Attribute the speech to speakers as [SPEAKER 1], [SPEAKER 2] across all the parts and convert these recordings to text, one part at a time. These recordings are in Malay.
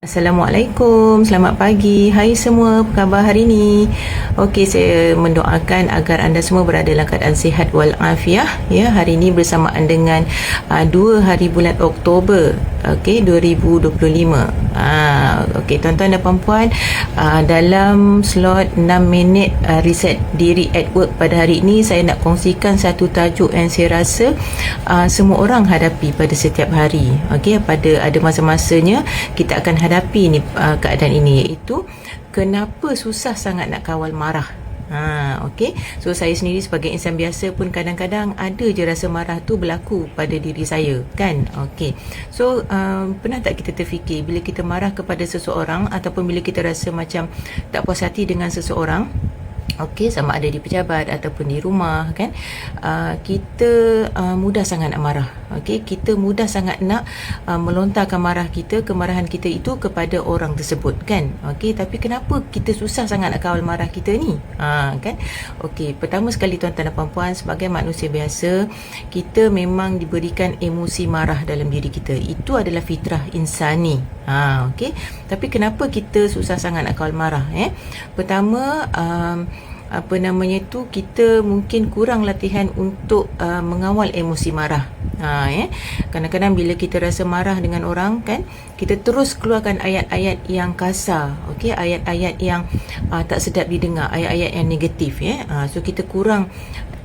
[SPEAKER 1] Assalamualaikum, selamat pagi. Hai semua, apa khabar hari ini? Okey, saya mendoakan agar anda semua berada dalam keadaan sihat walafiat. Ya, hari ini bersamaan dengan 2 hari bulan Oktober, okey, 2025. Okey, tuan-tuan dan puan-puan, dalam slot 6 minit reset diri at work pada hari ini, saya nak kongsikan satu tajuk yang saya rasa semua orang hadapi pada setiap hari. Okey, ada masa-masanya kita akan hadapi ni keadaan ini, iaitu kenapa susah sangat nak kawal marah. Okey. So saya sendiri sebagai insan biasa pun kadang-kadang ada je rasa marah tu berlaku pada diri saya, kan? Okey. So pernah tak kita terfikir bila kita marah kepada seseorang ataupun bila kita rasa macam tak puas hati dengan seseorang, okey, sama ada di pejabat ataupun di rumah, kan, kita mudah sangat nak marah. Okey, kita mudah sangat nak melontarkan kemarahan kita itu kepada orang tersebut, kan. Okey, tapi kenapa kita susah sangat nak kawal marah kita ni? Kan. Okey, pertama sekali tuan-tuan dan puan-puan, sebagai manusia biasa, kita memang diberikan emosi marah dalam diri kita. Itu adalah fitrah insani. Okey, tapi kenapa kita susah sangat nak kawal marah? Pertama, kita mungkin kurang latihan untuk mengawal emosi marah. Kadang-kadang bila kita rasa marah dengan orang, kan, kita terus keluarkan ayat-ayat yang kasar, okey, ayat-ayat yang tak sedap didengar, ayat-ayat yang negatif, so kita kurang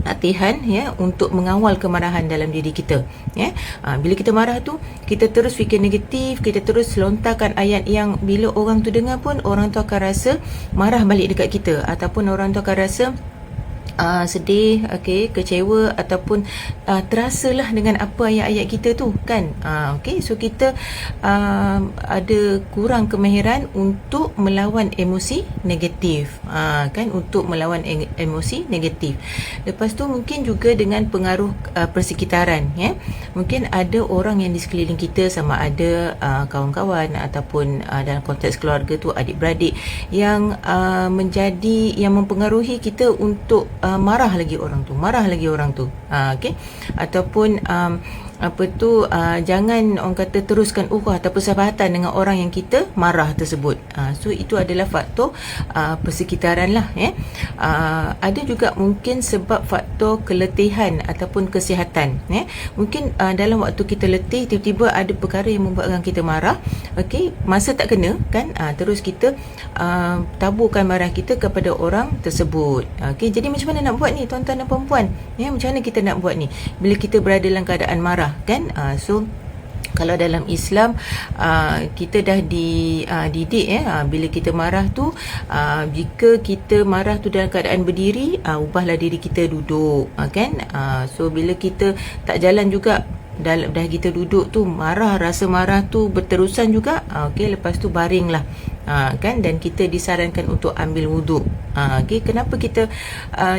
[SPEAKER 1] latihan untuk mengawal kemarahan dalam diri kita. Bila kita marah tu, kita terus fikir negatif, kita terus lontarkan ayat yang bila orang tu dengar pun orang tu akan rasa marah balik dekat kita, ataupun orang tu akan rasa sedih, okey, kecewa, ataupun terasalah dengan apa ayat-ayat kita tu, kan. Okey, so kita ada kurang kemahiran untuk melawan emosi negatif, kan, untuk melawan emosi negatif. Lepas tu mungkin juga dengan pengaruh persekitaran, mungkin ada orang yang di sekeliling kita, sama ada kawan-kawan ataupun dalam konteks keluarga tu adik-beradik, yang yang mempengaruhi kita untuk marah lagi orang tu, okey, ataupun jangan orang kata teruskan atau persahabatan dengan orang yang kita marah tersebut. So itu adalah faktor persekitaran lah. Ada juga mungkin sebab faktor keletihan ataupun kesihatan. Mungkin dalam waktu kita letih, tiba-tiba ada perkara yang membuatkan kita marah, okey, masa tak kena, kan, terus kita taburkan marah kita kepada orang tersebut. Okey, jadi macam mana nak buat ni, tuan-tuan dan puan-puan? Macam mana kita nak buat ni bila kita berada dalam keadaan marah, kan? So kalau dalam Islam, kita dah didik, bila kita marah tu, jika kita marah tu dalam keadaan berdiri, ubahlah diri kita duduk, kan. So bila kita tak jalan juga, dah kita duduk tu, rasa marah tu berterusan juga, okey, lepas tu baringlah, kan, dan kita disarankan untuk ambil wuduk. Okey, kenapa kita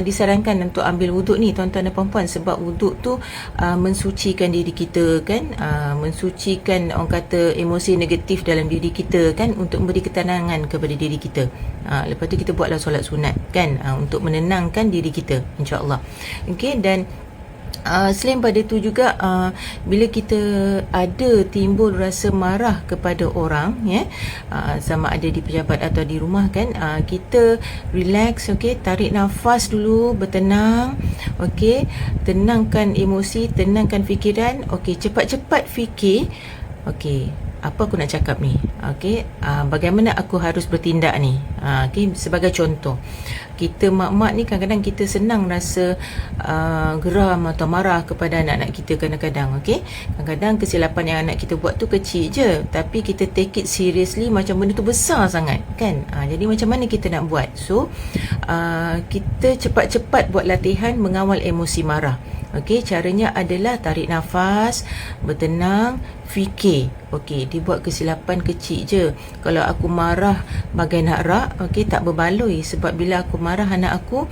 [SPEAKER 1] disarankan untuk ambil wuduk ni, tuan-tuan dan puan-puan? Sebab wuduk tu mensucikan diri kita, kan, mensucikan orang kata emosi negatif dalam diri kita, kan, untuk memberi ketenangan kepada diri kita. Lepas tu kita buatlah solat sunat, kan, untuk menenangkan diri kita, insya-Allah. Okey, dan selain pada tu juga, bila kita ada timbul rasa marah kepada orang, sama ada di pejabat atau di rumah, kan, kita relax, okey, tarik nafas dulu, bertenang, okey, tenangkan emosi, tenangkan fikiran, okey, cepat-cepat fikir, okey, apa aku nak cakap ni, okey, bagaimana aku harus bertindak ni. Okey, sebagai contoh, kita mak-mak ni kadang-kadang kita senang rasa geram atau marah kepada anak-anak kita kadang-kadang, okey. Kadang-kadang kesilapan yang anak kita buat tu kecil je, tapi kita take it seriously macam benda tu besar sangat, kan. Jadi macam mana kita nak buat? So kita cepat-cepat buat latihan mengawal emosi marah. Okey, caranya adalah tarik nafas, bertenang, fikir. Okey, dia buat kesilapan kecil je. Kalau aku marah bagai nak rak, okey, tak berbaloi. Sebab bila aku marah anak aku,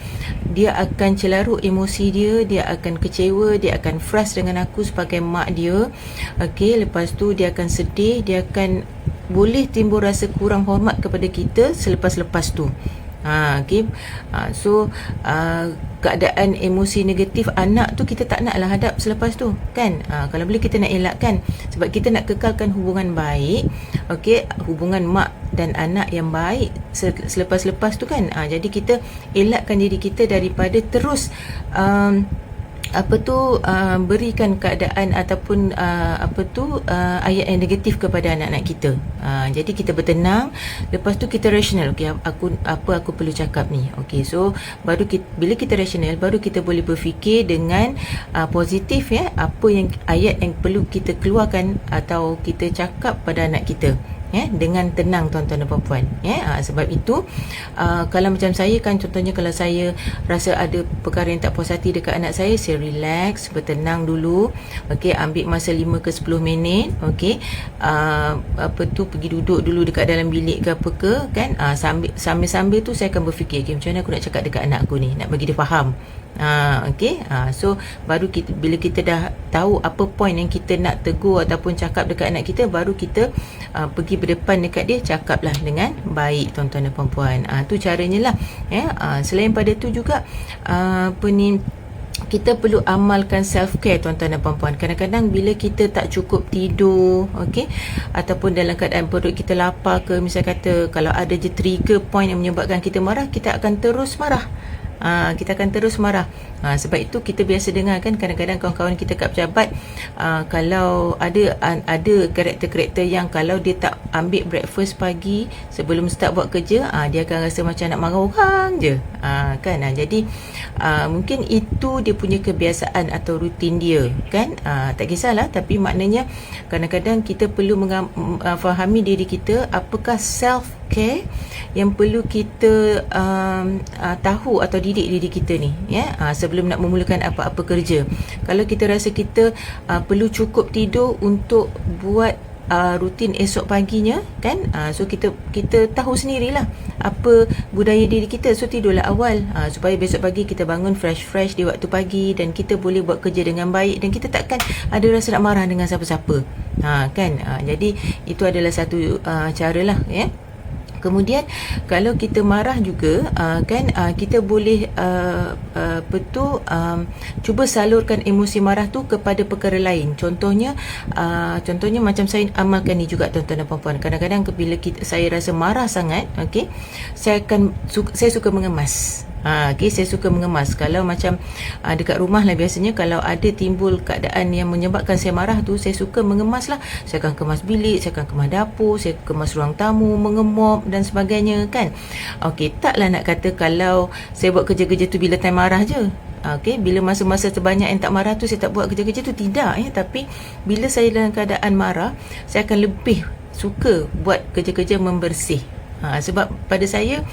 [SPEAKER 1] dia akan celarut emosi dia akan kecewa, dia akan frust dengan aku sebagai mak dia. Okey, lepas tu dia akan sedih, dia akan boleh timbul rasa kurang hormat kepada kita selepas-lepas tu. Okay. So keadaan emosi negatif anak tu kita tak naklah hadap selepas tu kan. Kalau boleh kita nak elakkan, sebab kita nak kekalkan hubungan baik, okay, hubungan mak dan anak yang baik selepas-lepas tu kan. Jadi kita elakkan diri kita daripada terus berikan keadaan ataupun ayat yang negatif kepada anak-anak kita. Jadi kita bertenang, lepas tu kita rasional. Okey, aku perlu cakap ni. Okey, so baru bila kita rasional, baru kita boleh berfikir dengan positif, ya, apa yang ayat yang perlu kita keluarkan atau kita cakap pada anak kita, dengan tenang, tuan-tuan dan puan-puan. Sebab itu kalau macam saya kan, contohnya kalau saya rasa ada perkara yang tak puas hati dekat anak saya relax, bertenang dulu. Okey, ambil masa 5 ke 10 minit. Okey, pergi duduk dulu dekat dalam bilik ke apa ke kan. Sambil-sambil tu saya akan berfikir, okay, macam mana aku nak cakap dekat anak aku ni, nak bagi dia faham. So baru bila kita dah tahu apa point yang kita nak tegur ataupun cakap dekat anak kita, baru kita pergi berdepan dekat dia, cakaplah dengan baik, tuan-tuan dan puan-puan. Tu caranya lah. Selain pada tu juga kita perlu amalkan self care, tuan-tuan dan puan-puan. Kadang-kadang bila kita tak cukup tidur, okey, ataupun dalam keadaan perut kita lapar ke, misal kata kalau ada je trigger point yang menyebabkan kita marah, kita akan terus marah. Sebab itu kita biasa dengar kan, kadang-kadang kawan-kawan kita kat pejabat, kalau ada karakter-karakter yang kalau dia tak ambil breakfast pagi sebelum start buat kerja, dia akan rasa macam nak marah orang je, kan. Jadi mungkin itu dia punya kebiasaan atau rutin dia kan. Tak kisahlah, tapi maknanya kadang-kadang kita perlu fahami diri kita, apakah self care yang perlu kita tahu atau didik diri kita ni, sebelum nak memulakan apa-apa kerja. Kalau kita rasa kita perlu cukup tidur untuk buat rutin esok paginya kan, so kita tahu sendirilah apa budaya diri kita. So tidurlah awal, supaya besok pagi kita bangun fresh di waktu pagi, dan kita boleh buat kerja dengan baik, dan kita takkan ada rasa nak marah dengan siapa-siapa, kan. Jadi itu adalah satu cara lah, ya. Kemudian kalau kita marah juga, kita boleh cuba salurkan emosi marah tu kepada perkara lain. Contohnya macam saya amalkan ni juga, tuan-tuan dan puan-puan. Kadang-kadang bila saya rasa marah sangat, okey, saya suka mengemas. Saya suka mengemas. Kalau macam dekat rumah lah, biasanya kalau ada timbul keadaan yang menyebabkan saya marah tu, saya suka mengemas lah. Saya akan kemas bilik, saya akan kemas dapur, saya kemas ruang tamu, mengemop dan sebagainya kan. Taklah nak kata kalau saya buat kerja-kerja tu bila time marah je. Bila masa-masa terbanyak yang tak marah tu, saya tak buat kerja-kerja tu, tidak, tapi bila saya dalam keadaan marah, saya akan lebih suka buat kerja-kerja membersih. Sebab pada saya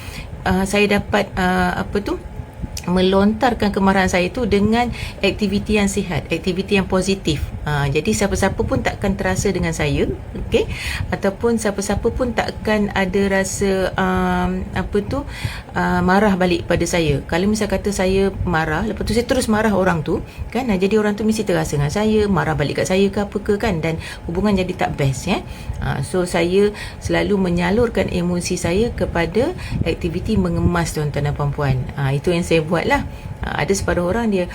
[SPEAKER 1] dapat melontarkan kemarahan saya itu dengan aktiviti yang sihat, aktiviti yang positif. Jadi siapa-siapa pun takkan terasa dengan saya, okey, ataupun siapa-siapa pun takkan ada rasa marah balik pada saya. Kalau misal kata saya marah, lepas tu saya terus marah orang tu kan, jadi orang tu mesti terasa dengan saya, marah balik kat saya ke apa ke kan, dan hubungan jadi tak best, ya. So saya selalu menyalurkan emosi saya kepada aktiviti mengemas, tuan-tuan dan puan-puan. Itu yang saya buat lah. Ada separuh orang dia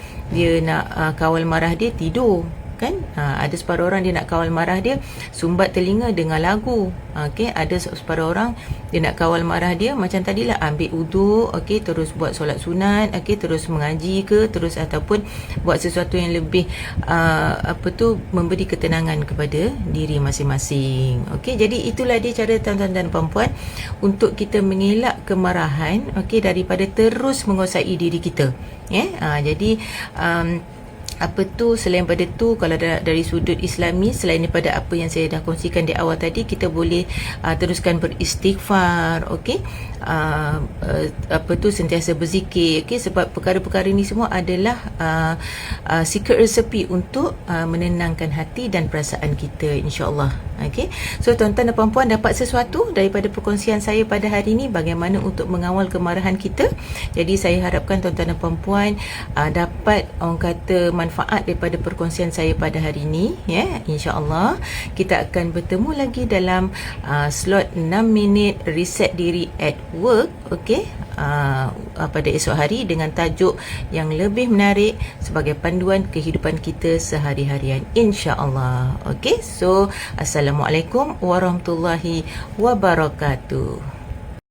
[SPEAKER 1] nak kawal marah dia tidur kan. Ada separuh orang dia nak kawal marah dia sumbat telinga dengar lagu. Ada separuh orang dia nak kawal marah dia macam tadilah, ambil uduk, terus buat solat sunat, terus mengaji ke, terus ataupun buat sesuatu yang lebih memberi ketenangan kepada diri masing-masing. Jadi itulah dia cara, tuan-tuan dan puan-puan, untuk kita mengelak kemarahan, daripada terus menguasai diri kita, jadi selain pada tu, kalau dari sudut Islami, selain daripada apa yang saya dah kongsikan di awal tadi, kita boleh teruskan beristighfar, sentiasa berzikir, sebab perkara-perkara ni semua adalah secret recipe untuk menenangkan hati dan perasaan kita, insya-Allah. So tuan-tuan dan puan-puan, dapat sesuatu daripada perkongsian saya pada hari ini, bagaimana untuk mengawal kemarahan kita. Jadi saya harapkan tuan-tuan dan puan-puan dapat, orang kata, manfaat daripada perkongsian saya pada hari ini, ya. InsyaAllah kita akan bertemu lagi dalam slot 6 minit reset diri at work, pada esok hari dengan tajuk yang lebih menarik sebagai panduan kehidupan kita sehari-harian, insya-Allah. Okey, so assalamualaikum warahmatullahi wabarakatuh.